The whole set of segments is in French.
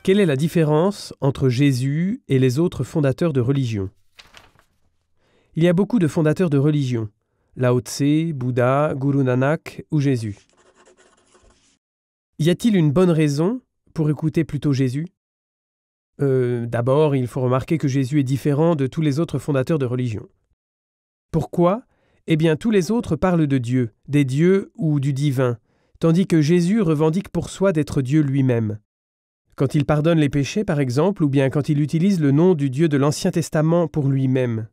Quelle est la différence entre Jésus et les autres fondateurs de religion? Il y a beaucoup de fondateurs de religion, Lao Tse, Bouddha, Guru Nanak ou Jésus. Y a-t-il une bonne raison pour écouter plutôt Jésus? D'abord, il faut remarquer que Jésus est différent de tous les autres fondateurs de religion. Pourquoi? Eh bien, tous les autres parlent de Dieu, des dieux ou du divin, tandis que Jésus revendique pour soi d'être Dieu lui-même. Quand il pardonne les péchés, par exemple, ou bien quand il utilise le nom du Dieu de l'Ancien Testament pour lui-même.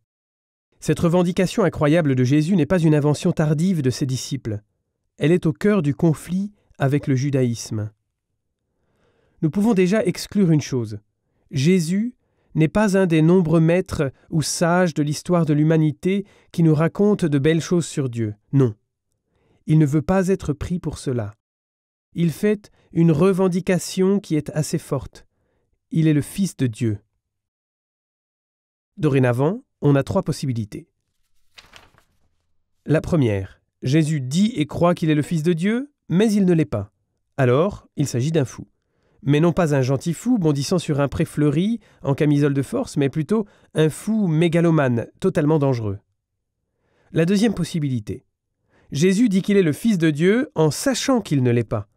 Cette revendication incroyable de Jésus n'est pas une invention tardive de ses disciples. Elle est au cœur du conflit avec le judaïsme. Nous pouvons déjà exclure une chose. Jésus n'est pas un des nombreux maîtres ou sages de l'histoire de l'humanité qui nous racontent de belles choses sur Dieu. Non. Il ne veut pas être pris pour cela. Il fait une revendication qui est assez forte. Il est le Fils de Dieu. Dorénavant, on a 3 possibilités. La première, Jésus dit et croit qu'il est le Fils de Dieu, mais il ne l'est pas. Alors, il s'agit d'un fou. Mais non pas un gentil fou bondissant sur un pré fleuri en camisole de force, mais plutôt un fou mégalomane, totalement dangereux. La deuxième possibilité, Jésus dit qu'il est le Fils de Dieu en sachant qu'il ne l'est pas.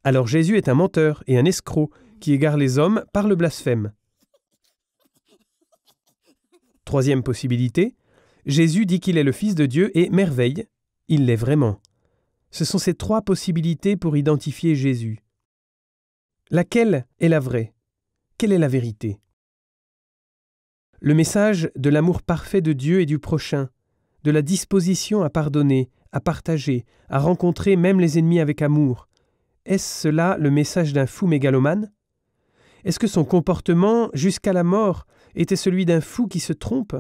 Alors Jésus est un menteur et un escroc qui égare les hommes par le blasphème. Troisième possibilité, Jésus dit qu'il est le Fils de Dieu et merveille, il l'est vraiment. Ce sont ces 3 possibilités pour identifier Jésus. Laquelle est la vraie? Quelle est la vérité? Le message de l'amour parfait de Dieu et du prochain, de la disposition à pardonner, à partager, à rencontrer même les ennemis avec amour, est-ce cela le message d'un fou mégalomane? Est-ce que son comportement, jusqu'à la mort, était celui d'un fou qui se trompe?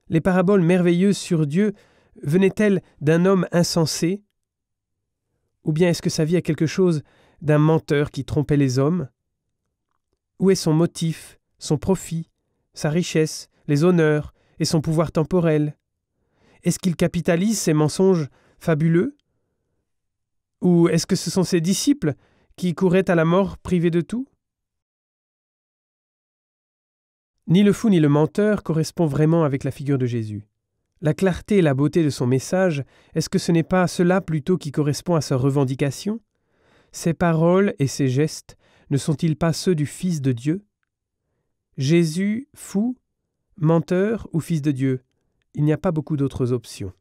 Les paraboles merveilleuses sur Dieu venaient-elles d'un homme insensé? Ou bien est-ce que sa vie a quelque chose d'un menteur qui trompait les hommes? Où est son motif, son profit, sa richesse, les honneurs et son pouvoir temporel? Est-ce qu'il capitalise ses mensonges fabuleux? Ou est-ce que ce sont ses disciples qui couraient à la mort privés de tout? Ni le fou ni le menteur correspond vraiment avec la figure de Jésus. La clarté et la beauté de son message, est-ce que ce n'est pas cela plutôt qui correspond à sa revendication? Ses paroles et ses gestes ne sont-ils pas ceux du Fils de Dieu? Jésus, fou, menteur ou Fils de Dieu? Il n'y a pas beaucoup d'autres options.